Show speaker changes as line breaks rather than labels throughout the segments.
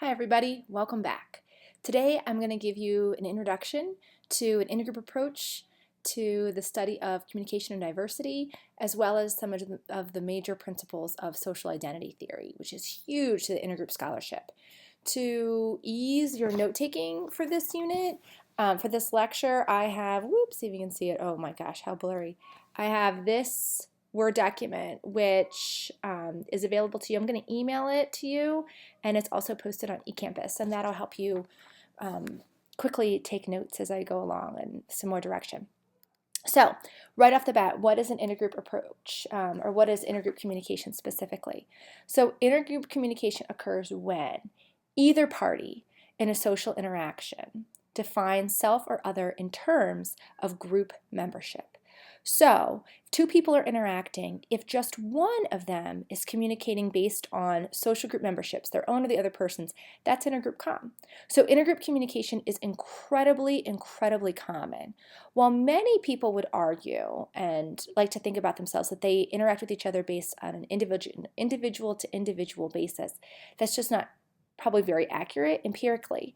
Hi everybody, welcome back. Today I'm going to give you an introduction to an intergroup approach to the study of communication and diversity, as well as some of the major principles of social identity theory, which is huge to the intergroup scholarship. To ease your note-taking for this unit, for this lecture, I have, see if you can see it, oh my gosh, how blurry. I have this Word document, which is available to you. I'm going to email it to you, and it's also posted on eCampus, and that'll help you quickly take notes as I go along and some more direction. So, right off the bat, what is an intergroup approach, or what is intergroup communication specifically? So, intergroup communication occurs when either party in a social interaction defines self or other in terms of group membership. So, if two people are interacting, if just one of them is communicating based on social group memberships, their own or the other person's, that's intergroup comm. So, intergroup communication is incredibly common. While many people would argue and like to think about themselves that they interact with each other based on an individual to individual basis, that's just not probably very accurate empirically.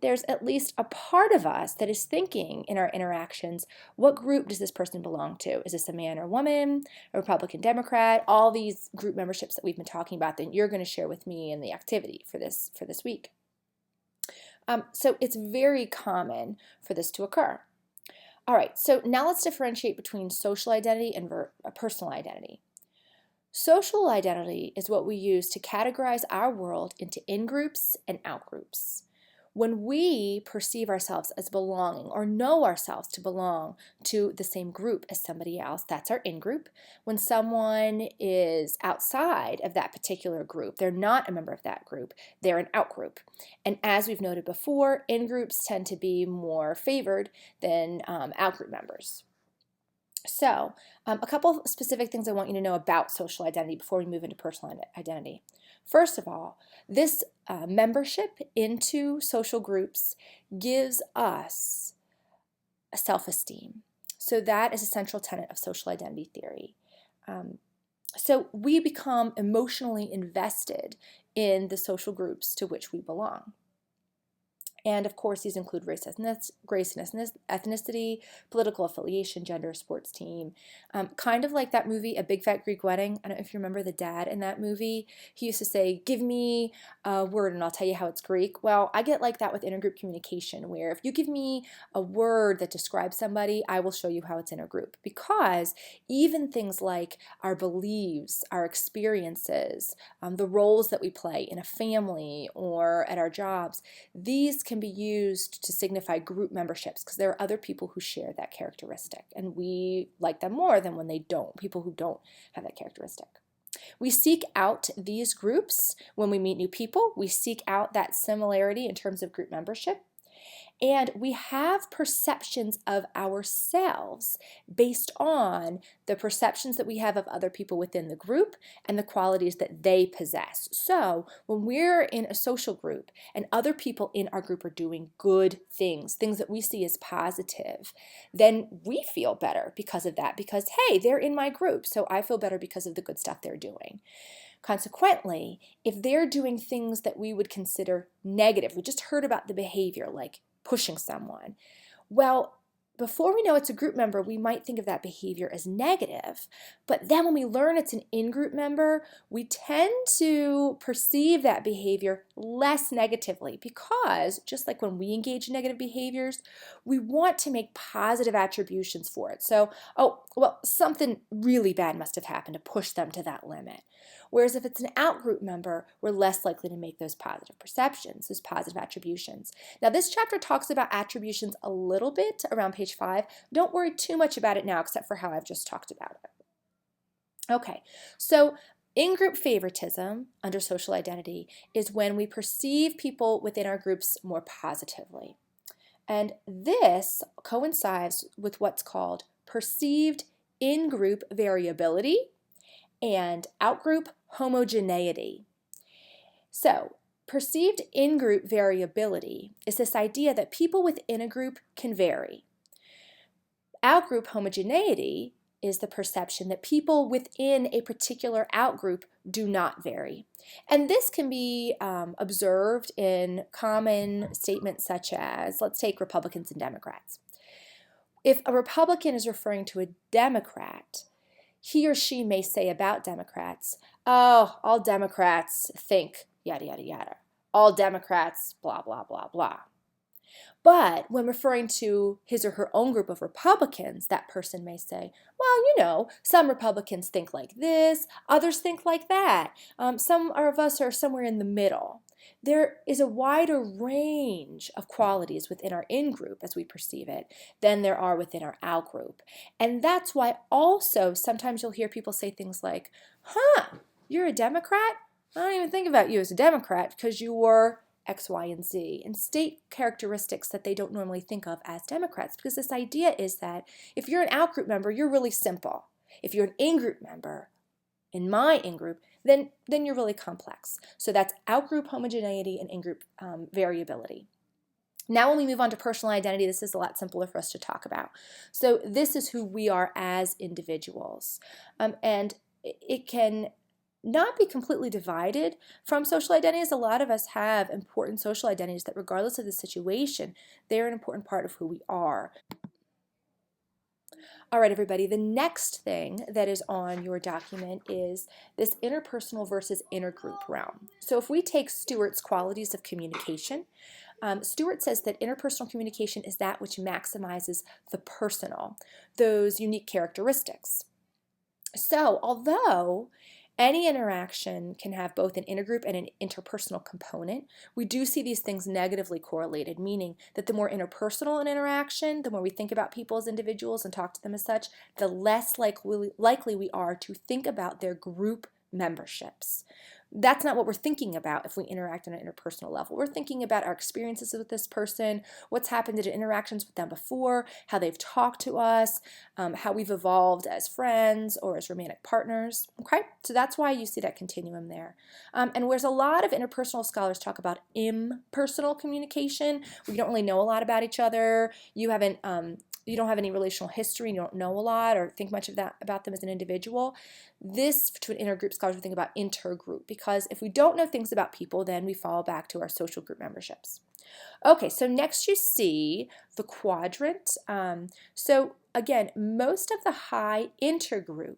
There's at least a part of us that is thinking in our interactions, what group does this person belong to? Is this a man or woman, a Republican, Democrat? All these group memberships that we've been talking about that you're going to share with me in the activity for this week. So it's very common for this to occur. All right, so now let's differentiate between social identity and personal identity. Social identity is what we use to categorize our world into in-groups and out-groups. When we perceive ourselves as belonging or know ourselves to belong to the same group as somebody else, that's our in-group. When someone is outside of that particular group, they're not a member of that group, they're an out-group. And as we've noted before, in-groups tend to be more favored than out-group members. So, a couple of specific things I want you to know about social identity before we move into personal identity. First of all, this membership into social groups gives us a self-esteem. So that is a central tenet of social identity theory. So we become emotionally invested in the social groups to which we belong. And of course, these include race, ethnicity, political affiliation, gender, sports team. Kind of like that movie, A Big Fat Greek Wedding. I don't know if you remember the dad in that movie. He used to say, give me a word and I'll tell you how it's Greek. Well, I get like that with intergroup communication, where if you give me a word that describes somebody, I will show you how it's intergroup. Because even things like our beliefs, our experiences, the roles that we play in a family or at our jobs, these can be used to signify group memberships because there are other people who share that characteristic, and we like them more than when they don't, people who don't have that characteristic. We seek out these groups when we meet new people. We seek out that similarity in terms of group membership. And we have perceptions of ourselves based on the perceptions that we have of other people within the group and the qualities that they possess. So when we're in a social group and other people in our group are doing good things that we see as positive, then we feel better because of that, because hey, they're in my group, so I feel better because of the good stuff they're doing. Consequently, if they're doing things that we would consider negative, we just heard about the behavior like pushing someone. Well, before we know it's a group member, we might think of that behavior as negative. But then when we learn it's an in-group member, we tend to perceive that behavior less negatively because just like when we engage in negative behaviors, we want to make positive attributions for it. So, oh, well, something really bad must have happened to push them to that limit. Whereas if it's an out-group member, we're less likely to make those positive perceptions, those positive attributions. Now, this chapter talks about attributions a little bit around page 5. Don't worry too much about it now, except for how I've just talked about it. Okay, so in-group favoritism under social identity is when we perceive people within our groups more positively. And this coincides with what's called perceived in-group variability and out-group homogeneity. So, perceived in-group variability is this idea that people within a group can vary. Out-group homogeneity is the perception that people within a particular outgroup do not vary. And this can be observed in common statements such as, let's take Republicans and Democrats. If a Republican is referring to a Democrat, he or she may say about Democrats, oh, all Democrats think yada, yada, yada. All Democrats, blah, blah, blah, blah. But when referring to his or her own group of Republicans, that person may say, well, you know, some Republicans think like this, others think like that. Some of us are somewhere in the middle. There is a wider range of qualities within our in-group, as we perceive it, than there are within our out-group. And that's why also sometimes you'll hear people say things like, you're a Democrat? I don't even think about you as a Democrat because you were X, Y, and Z, and state characteristics that they don't normally think of as Democrats, because this idea is that if you're an out-group member, you're really simple. If you're an in-group member, in my in-group, then you're really complex. So that's out-group homogeneity and in-group variability. Now when we move on to personal identity, this is a lot simpler for us to talk about. So this is who we are as individuals. And it can not be completely divided from social identities. A lot of us have important social identities that regardless of the situation, they're an important part of who we are. All right, everybody, the next thing that is on your document is this interpersonal versus intergroup realm. So if we take Stewart's qualities of communication, Stewart says that interpersonal communication is that which maximizes the personal, those unique characteristics. So although any interaction can have both an intergroup and an interpersonal component, we do see these things negatively correlated, meaning that the more interpersonal an interaction, the more we think about people as individuals and talk to them as such, the less likely we are to think about their group memberships. That's not what we're thinking about if we interact on an interpersonal level. We're thinking about our experiences with this person, what's happened in interactions with them before, how they've talked to us, how we've evolved as friends or as romantic partners. Okay, so that's why you see that continuum there. And whereas a lot of interpersonal scholars talk about impersonal communication, we don't really know a lot about each other. You don't have any relational history, you don't know a lot or think much of that about them as an individual. This, to an intergroup scholar, we think about intergroup, because if we don't know things about people, then we fall back to our social group memberships. Okay, so next you see the quadrant. So again, most of the high intergroup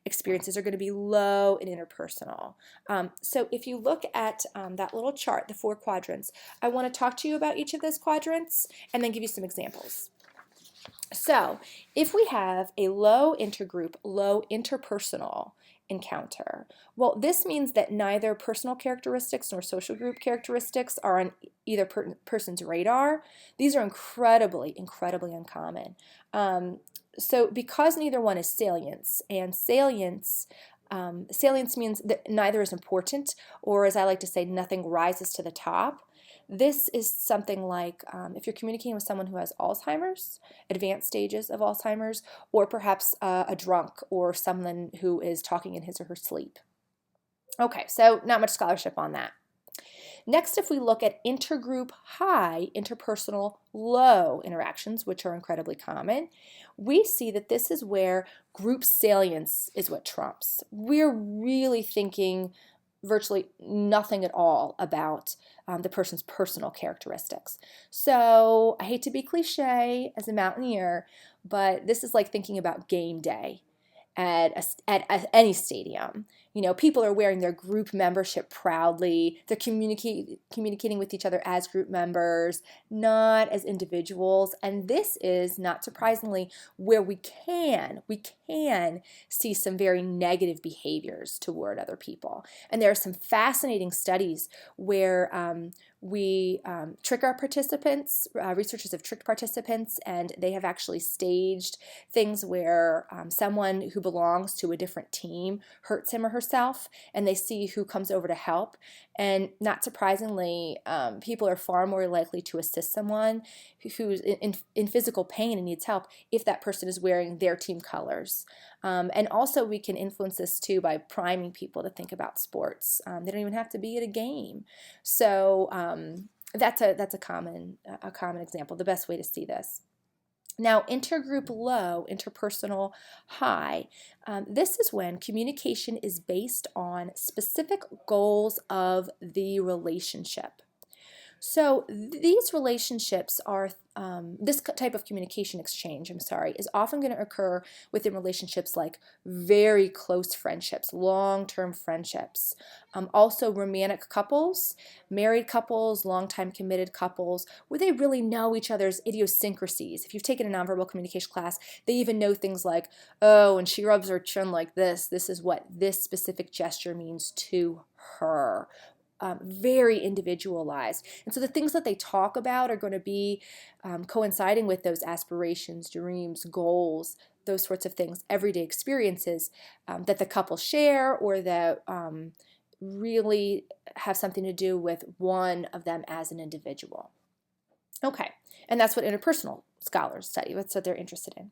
experiences are going to be low in interpersonal. So if you look at that little chart, the 4 quadrants, I want to talk to you about each of those quadrants and then give you some examples. So if we have a low intergroup, low interpersonal encounter, well, this means that neither personal characteristics nor social group characteristics are on either person's radar. These are incredibly, incredibly uncommon. So because neither one is salience, and salience means that neither is important, or as I like to say, nothing rises to the top. This is something like if you're communicating with someone who has Alzheimer's, advanced stages of Alzheimer's, or perhaps a drunk or someone who is talking in his or her sleep. Okay, so not much scholarship on that. Next, if we look at intergroup high, interpersonal low interactions, which are incredibly common, we see that this is where group salience is what trumps. We're really thinking virtually nothing at all about the person's personal characteristics. So I hate to be cliche as a mountaineer, but this is like thinking about game day at any stadium. You know, people are wearing their group membership proudly. They're communicating with each other as group members, not as individuals. And this is, not surprisingly, where we can see some very negative behaviors toward other people. And there are some fascinating studies where we trick our participants. Researchers have tricked participants, and they have actually staged things where someone who belongs to a different team hurts him or herself, and they see who comes over to help. And not surprisingly, people are far more likely to assist someone who's in physical pain and needs help if that person is wearing their team colors. And also we can influence this too by priming people to think about sports. They don't even have to be at a game. So that's a common example, the best way to see this. Now, intergroup low, interpersonal high, this is when communication is based on specific goals of the relationship. So these relationships are, this type of communication exchange, is often going to occur within relationships like very close friendships, long-term friendships. Also romantic couples, married couples, long-time committed couples, where they really know each other's idiosyncrasies. If you've taken a nonverbal communication class, they even know things like, oh, when she rubs her chin like this is what this specific gesture means to her. Very individualized. And so the things that they talk about are going to be coinciding with those aspirations, dreams, goals, those sorts of things, everyday experiences that the couple share, or that really have something to do with one of them as an individual. Okay, and that's what interpersonal scholars study. That's what they're interested in.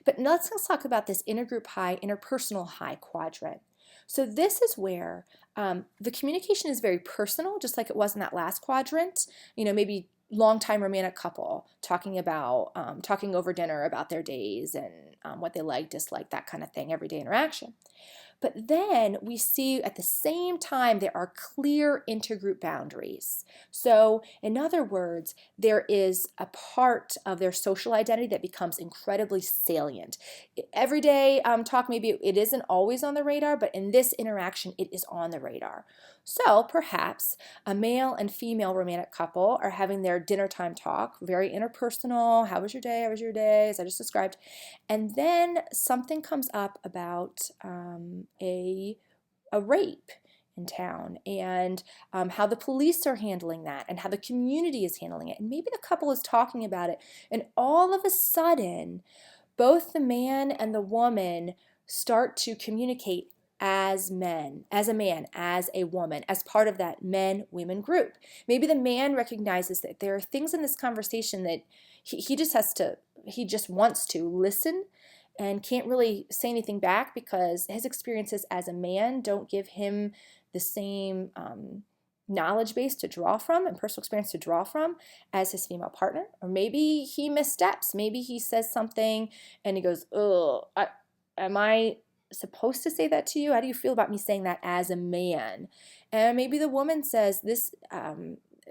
But let's talk about this intergroup high, interpersonal high quadrant. So this is where the communication is very personal, just like it was in that last quadrant. Maybe long-time romantic couple talking about talking over dinner about their days and what they like, dislike, that kind of thing, everyday interaction. But then we see at the same time there are clear intergroup boundaries. So in other words, there is a part of their social identity that becomes incredibly salient. Everyday talk, maybe it isn't always on the radar, but in this interaction it is on the radar. So perhaps a male and female romantic couple are having their dinner time talk, very interpersonal. How was your day? How was your day? As I just described. And then something comes up about a rape in town, and how the police are handling that, and how the community is handling it. And maybe the couple is talking about it, and all of a sudden, both the man and the woman start to communicate as men, as a man, as a woman, as part of that men-women group. Maybe the man recognizes that there are things in this conversation that he just wants to listen and can't really say anything back because his experiences as a man don't give him the same knowledge base to draw from and personal experience to draw from as his female partner. Or maybe he missteps. Maybe he says something and he goes, oh, am I supposed to say that to you? How do you feel about me saying that as a man? And maybe the woman says this,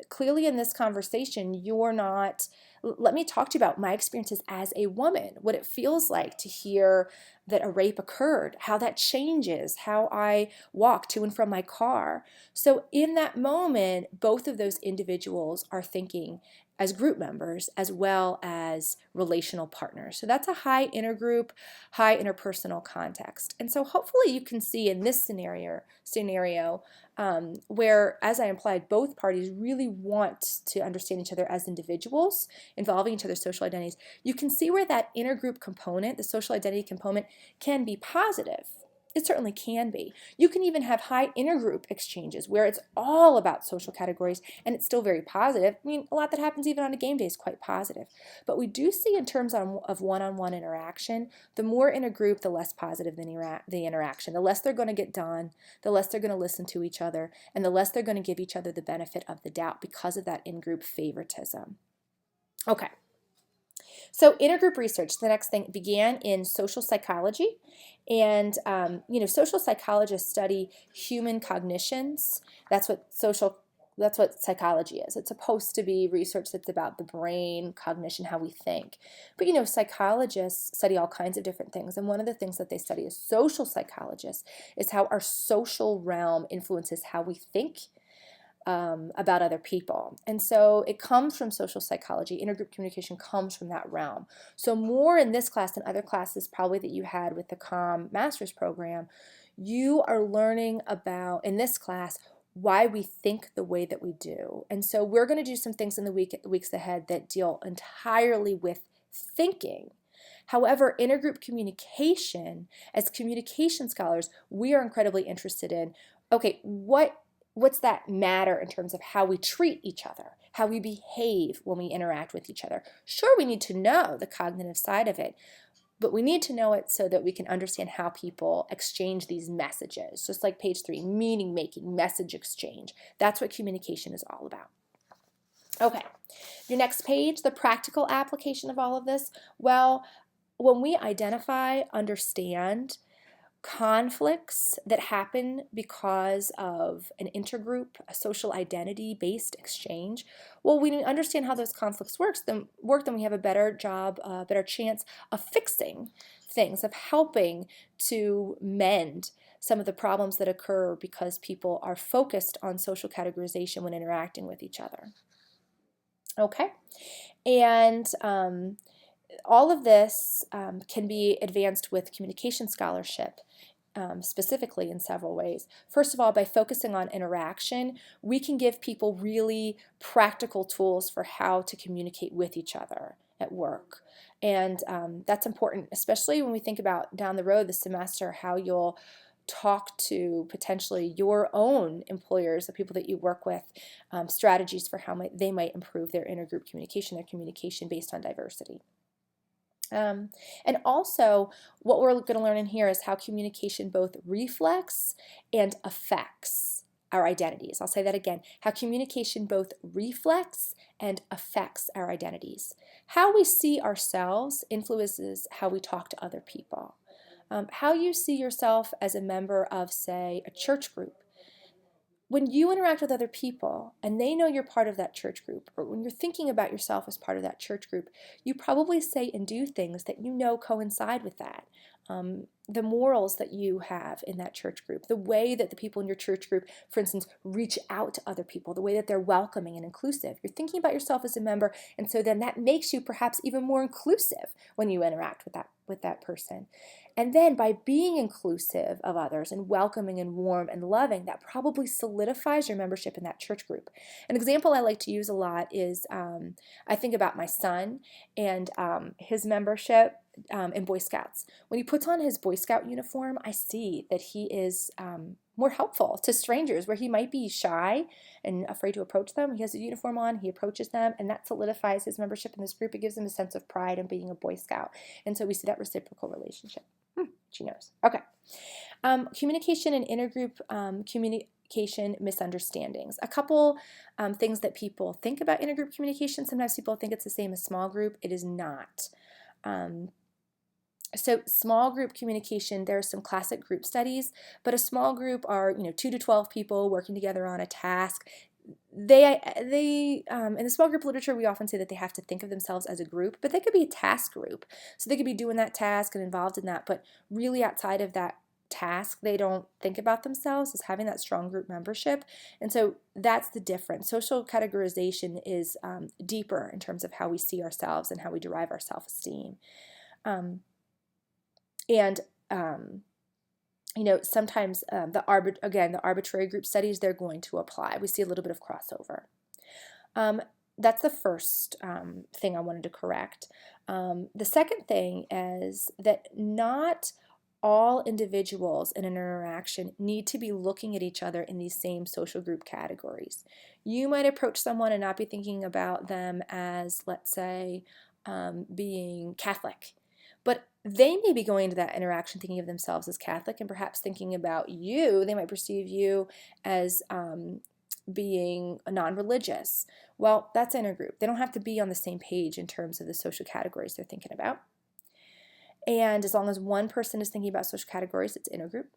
clearly in this conversation, you're not, let me talk to you about my experiences as a woman, what it feels like to hear that a rape occurred, how that changes how I walk to and from my car. So in that moment, both of those individuals are thinking as group members as well as relational partners. So that's a high intergroup, high interpersonal context. And so hopefully you can see in this scenario where, as I implied, both parties really want to understand each other as individuals, involving each other's social identities. You can see where that intergroup component, the social identity component, can be positive. It certainly can be. You can even have high intergroup exchanges where it's all about social categories and it's still very positive. I mean, a lot that happens even on a game day is quite positive. But we do see in terms of one-on-one interaction, the more in a group, the less positive the interaction. The less they're going to get done, the less they're going to listen to each other, and the less they're going to give each other the benefit of the doubt because of that in-group favoritism. Okay. So intergroup research, the next thing, began in social psychology. And, social psychologists study human cognitions. That's what psychology is. It's supposed to be research that's about the brain, cognition, how we think. But, psychologists study all kinds of different things. And one of the things that they study as social psychologists is how our social realm influences how we think about other people. And so it comes from social psychology. Intergroup communication comes from that realm. So more in this class than other classes probably that you had with the COM master's program, you are learning about, in this class, why we think the way that we do. And so we're going to do some things in the weeks ahead that deal entirely with thinking. However, intergroup communication, as communication scholars, we are incredibly interested in, okay, what's that matter in terms of how we treat each other, how we behave when we interact with each other? Sure, we need to know the cognitive side of it, but we need to know it so that we can understand how people exchange these messages. Just like page 3, meaning making, message exchange. That's what communication is all about. Okay, your next page, the practical application of all of this. Well, when we identify, understand conflicts that happen because of an intergroup, a social identity-based exchange, well, when we understand how those conflicts then we have a better job, a better chance of fixing things, of helping to mend some of the problems that occur because people are focused on social categorization when interacting with each other. Okay, and all of this can be advanced with communication scholarship. Specifically in several ways. First of all, by focusing on interaction, we can give people really practical tools for how to communicate with each other at work. And that's important, especially when we think about down the road this semester, how you'll talk to potentially your own employers, the people that you work with, strategies for how they might improve their intergroup communication, their communication based on diversity. And also, what we're going to learn in here is how communication both reflects and affects our identities. I'll say that again. How communication both reflects and affects our identities. How we see ourselves influences how we talk to other people. How you see yourself as a member of, say, a church group. When you interact with other people and they know you're part of that church group, or when you're thinking about yourself as part of that church group, you probably say and do things that you know coincide with that. The morals that you have in that church group, the way that the people in your church group, for instance, reach out to other people, the way that they're welcoming and inclusive. You're thinking about yourself as a member, and so then that makes you perhaps even more inclusive when you interact with that person. And then by being inclusive of others and welcoming and warm and loving, that probably solidifies your membership in that church group. An example I like to use a lot is I think about my son and his membership in Boy Scouts. When he puts on his Boy Scout uniform, I see that he is more helpful to strangers where he might be shy and afraid to approach them. He has a uniform on, he approaches them, and that solidifies his membership in this group. It gives him a sense of pride in being a Boy Scout. And so we see that reciprocal relationship. She knows. Okay. Communication and intergroup communication misunderstandings. A couple things that people think about intergroup communication. Sometimes people think it's the same as small group. It is not. So small group communication, there are some classic group studies, but a small group are 2 to 12 people working together on a task. In the small group literature, we often say that they have to think of themselves as a group, but they could be a task group. So they could be doing that task and involved in that, but really outside of that task, they don't think about themselves as having that strong group membership. And so that's the difference. Social categorization is deeper in terms of how we see ourselves and how we derive our self-esteem. Sometimes the arbitrary group studies, they're going to apply. We see a little bit of crossover. That's the first thing I wanted to correct. The second thing is that not all individuals in an interaction need to be looking at each other in these same social group categories. You might approach someone and not be thinking about them as, let's say, being Catholic. But they may be going into that interaction thinking of themselves as Catholic, and perhaps thinking about you, they might perceive you as being non-religious. Well, that's intergroup. They don't have to be on the same page in terms of the social categories they're thinking about. And as long as one person is thinking about social categories, it's intergroup.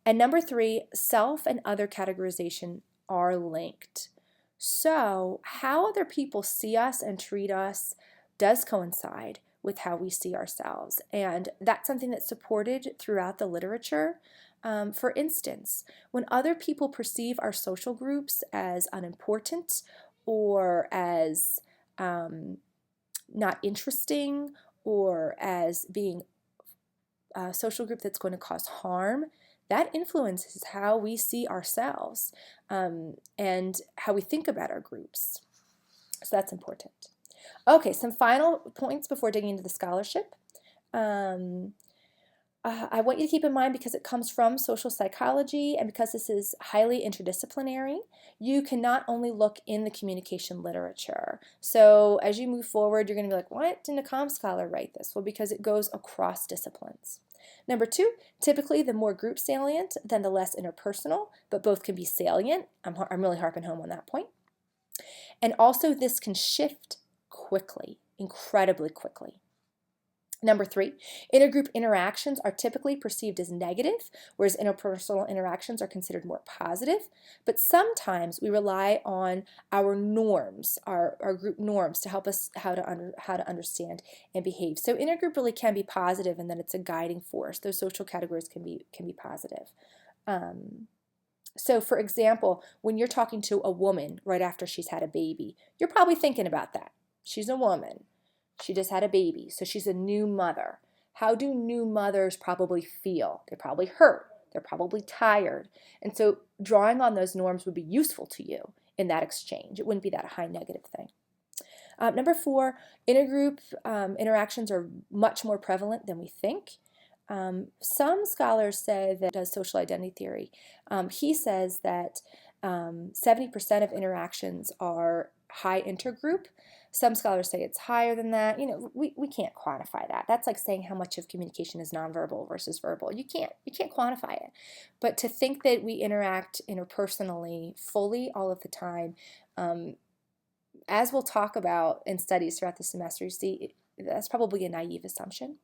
And number 3, self and other categorization are linked. So how other people see us and treat us does coincide with how we see ourselves. And that's something that's supported throughout the literature. For instance, when other people perceive our social groups as unimportant or as not interesting or as being a social group that's going to cause harm, that influences how we see ourselves and how we think about our groups. So that's important. Okay, some final points before digging into the scholarship. I want you to keep in mind, because it comes from social psychology and because this is highly interdisciplinary, you can not only look in the communication literature. So as you move forward, you're going to be like, why didn't a comm scholar write this? Well, because it goes across disciplines. Number 2, typically the more group salient than the less interpersonal, but both can be salient. I'm really harping home on that point. And also this can shift quickly, incredibly quickly. Number 3, intergroup interactions are typically perceived as negative, whereas interpersonal interactions are considered more positive. But sometimes we rely on our norms, our group norms, to help us how to understand and behave. So intergroup really can be positive, and then it's a guiding force. Those social categories can be positive. So for example, when you're talking to a woman right after she's had a baby, you're probably thinking about that. She's a woman. She just had a baby, so she's a new mother. How do new mothers probably feel? They're probably hurt. They're probably tired. And so drawing on those norms would be useful to you in that exchange. It wouldn't be that high negative thing. Number 4, intergroup interactions are much more prevalent than we think. Some scholars say that does social identity theory. He says that 70% of interactions are high intergroup. Some scholars say it's higher than that. You know, we can't quantify that. That's like saying how much of communication is nonverbal versus verbal. You can't quantify it. But to think that we interact interpersonally fully all of the time, as we'll talk about in studies throughout the semester, you see, that's probably a naive assumption.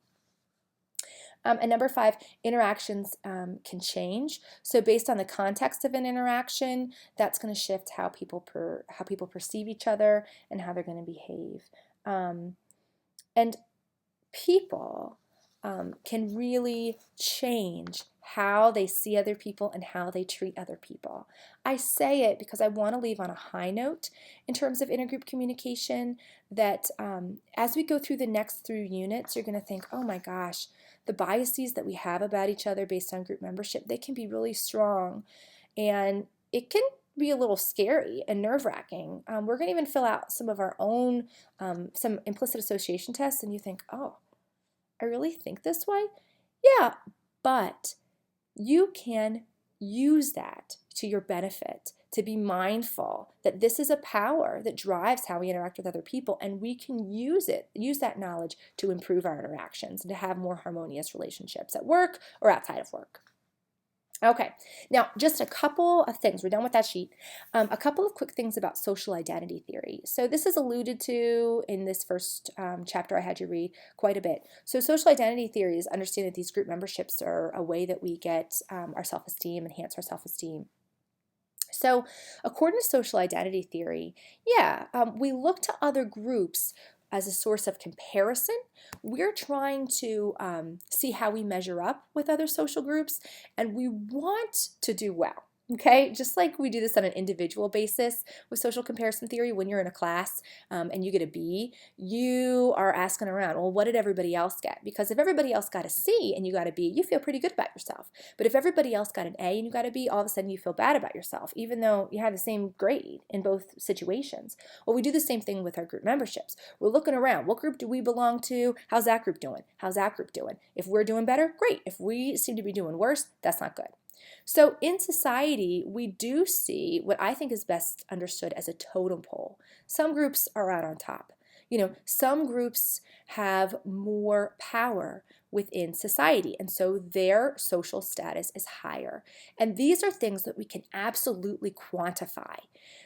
And number 5, interactions can change. So based on the context of an interaction, that's going to shift how people perceive each other and how they're going to behave. And people can really change how they see other people and how they treat other people. I say it because I want to leave on a high note in terms of intergroup communication, that as we go through the next 3 units, you're going to think, oh my gosh, the biases that we have about each other based on group membership, they can be really strong, and it can be a little scary and nerve-wracking. We're going to even fill out some of our own, some implicit association tests, and you think, oh, I really think this way? Yeah, but you can use that to your benefit, to be mindful that this is a power that drives how we interact with other people, and we can use that knowledge to improve our interactions and to have more harmonious relationships at work or outside of work. Okay, now just a couple of things. We're done with that sheet. A couple of quick things about social identity theory. So this is alluded to in this first chapter I had you read quite a bit. So social identity theory is understanding that these group memberships are a way that we get our self-esteem, enhance our self-esteem. So according to social identity theory, we look to other groups as a source of comparison. We're trying to see how we measure up with other social groups, and we want to do well. Okay, just like we do this on an individual basis with social comparison theory. When you're in a class and you get a B, you are asking around, well, what did everybody else get? Because if everybody else got a C and you got a B, you feel pretty good about yourself. But if everybody else got an A and you got a B, all of a sudden you feel bad about yourself, even though you have the same grade in both situations. Well, we do the same thing with our group memberships. We're looking around. What group do we belong to? How's that group doing? How's that group doing? If we're doing better, great. If we seem to be doing worse, that's not good. So in society, we do see what I think is best understood as a totem pole. Some groups are out on top. You know, some groups have more power within society, and so their social status is higher. And these are things that we can absolutely quantify.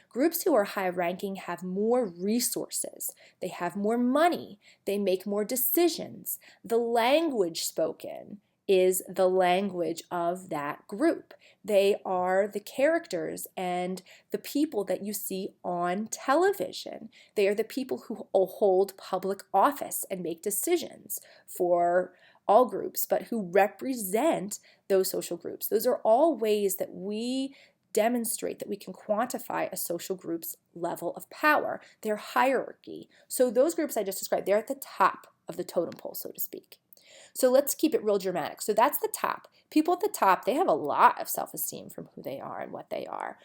Groups who are high ranking have more resources. They have more money. They make more decisions. The language spoken is the language of that group. They are the characters and the people that you see on television. They are the people who hold public office and make decisions for all groups, but who represent those social groups. Those are all ways that we demonstrate that we can quantify a social group's level of power, their hierarchy. So those groups I just described, they're at the top of the totem pole, so to speak. So let's keep it real dramatic. So that's the top. People at the top, they have a lot of self-esteem from who they are and what they are.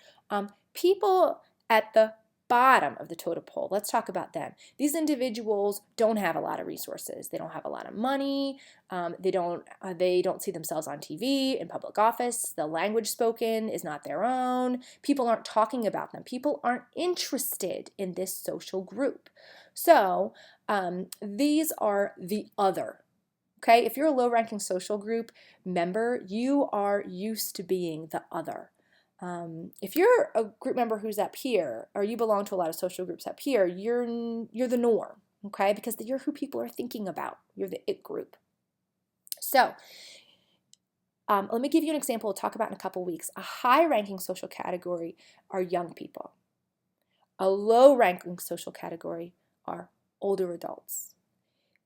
People at the bottom of the totem pole, let's talk about them. These individuals don't have a lot of resources. They don't have a lot of money. They don't see themselves on TV, in public office. The language spoken is not their own. People aren't talking about them. People aren't interested in this social group. So these are the other. Okay, if you're a low-ranking social group member, you are used to being the other. If you're a group member who's up here, or you belong to a lot of social groups up here, you're the norm, okay? Because you're who people are thinking about. You're the it group. So let me give you an example we'll talk about in a couple weeks. A high-ranking social category are young people. A low-ranking social category are older adults.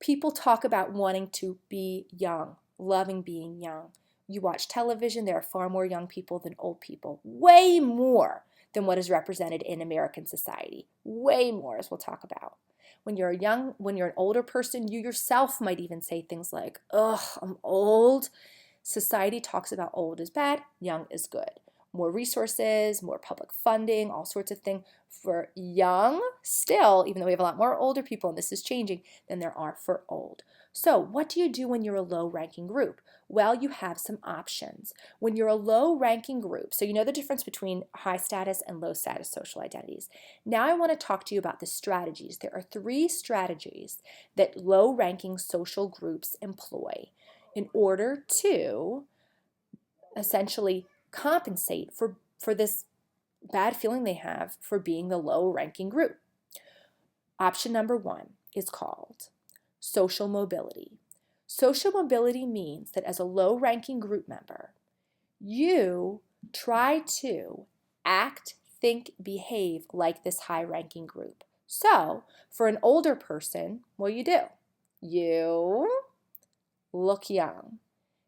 People talk about wanting to be young, loving being young. You watch television, there are far more young people than old people. Way more than what is represented in American society. Way more, as we'll talk about. When you're an older person, you yourself might even say things like, ugh, I'm old. Society talks about old is bad, young is good. More resources, more public funding, all sorts of things for young still, even though we have a lot more older people, and this is changing, than there are for old. So what do you do when you're a low-ranking group? Well, you have some options. When you're a low-ranking group, so you know the difference between high status and low status social identities. Now I want to talk to you about the strategies. There are 3 strategies that low-ranking social groups employ in order to essentially compensate for this bad feeling they have for being the low-ranking group. Option number 1 is called social mobility. Social mobility means that as a low-ranking group member, you try to act, think, behave like this high-ranking group. So, for an older person, what do? You look young.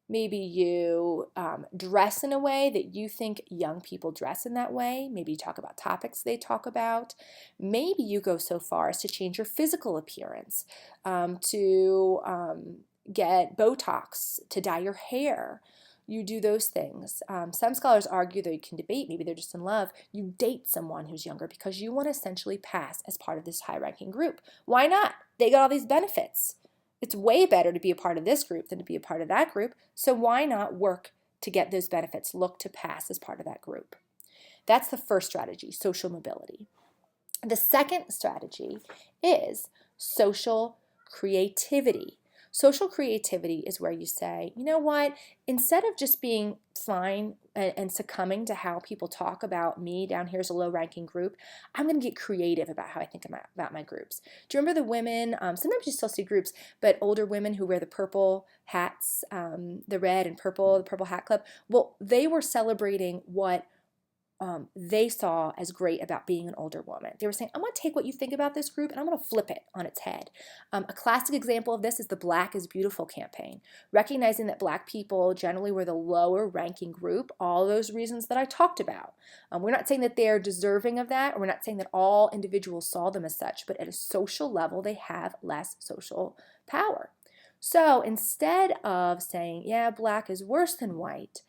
Maybe you dress in a way that you think young people dress in that way. Maybe you talk about topics they talk about. Maybe you go so far as to change your physical appearance, to get Botox, to dye your hair. You do those things. Some scholars argue, though you can debate, maybe they're just in love, you date someone who's younger because you want to essentially pass as part of this high-ranking group. Why not? They got all these benefits. It's way better to be a part of this group than to be a part of that group, so why not work to get those benefits, look to pass as part of that group? That's the first strategy, social mobility. The second strategy is social creativity. Social creativity is where you say, you know what, instead of just being fine and succumbing to how people talk about me down here as a low-ranking group, I'm going to get creative about how I think about my groups. Do you remember the women, sometimes you still see groups, but older women who wear the purple hats, the red and purple, the Purple Hat Club? Well, they were celebrating what they saw as great about being an older woman. They were saying, I'm going to take what you think about this group and I'm going to flip it on its head. A classic example of this is the Black is Beautiful campaign. Recognizing that Black people generally were the lower ranking group, all those reasons that I talked about. We're not saying that they're deserving of that, or we're not saying that all individuals saw them as such, but at a social level, they have less social power. So instead of saying, yeah, Black is worse than white,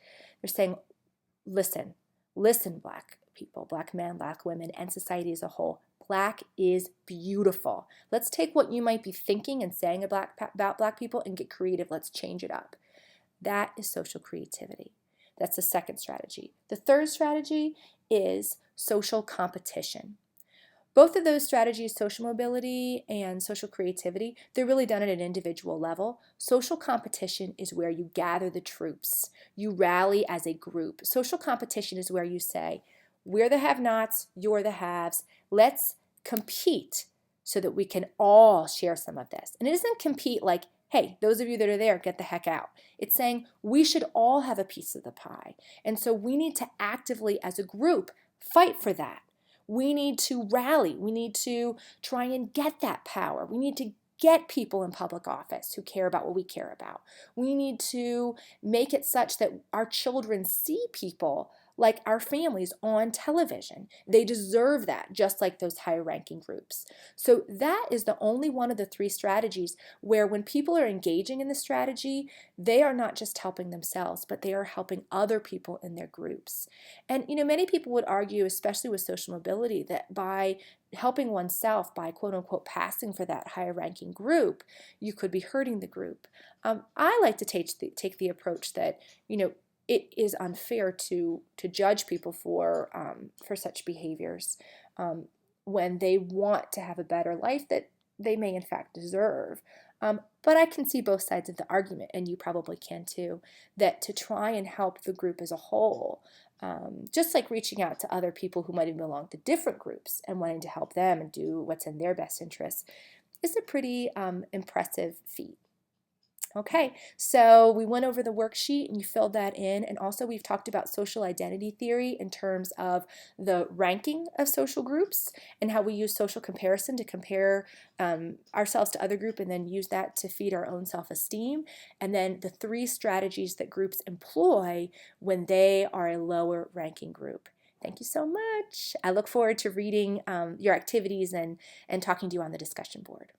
they're saying, listen, Black people, Black men, Black women, and society as a whole. Black is beautiful. Let's take what you might be thinking and saying about Black people and get creative. Let's change it up. That is social creativity. That's the second strategy. The third strategy is social competition. Both of those strategies, social mobility and social creativity, they're really done at an individual level. Social competition is where you gather the troops. You rally as a group. Social competition is where you say, we're the have-nots, you're the haves. Let's compete so that we can all share some of this. And it isn't compete like, hey, those of you that are there, get the heck out. It's saying we should all have a piece of the pie. And so we need to actively, as a group, fight for that. We need to rally. We need to try and get that power. We need to get people in public office who care about what we care about. We need to make it such that our children see people like our families on television. They deserve that, just like those higher-ranking groups. So that is the only one of the 3 strategies where when people are engaging in the strategy, they are not just helping themselves, but they are helping other people in their groups. And many people would argue, especially with social mobility, that by helping oneself, by quote-unquote passing for that higher-ranking group, you could be hurting the group. I like to take the approach that, it is unfair to judge people for such behaviors when they want to have a better life that they may in fact deserve. But I can see both sides of the argument, and you probably can too, that to try and help the group as a whole, just like reaching out to other people who might even belong to different groups and wanting to help them and do what's in their best interest is a pretty impressive feat. Okay, so we went over the worksheet and you filled that in, and also we've talked about social identity theory in terms of the ranking of social groups and how we use social comparison to compare ourselves to other groups and then use that to feed our own self-esteem, and then the 3 strategies that groups employ when they are a lower ranking group. Thank you so much. I look forward to reading your activities and talking to you on the discussion board.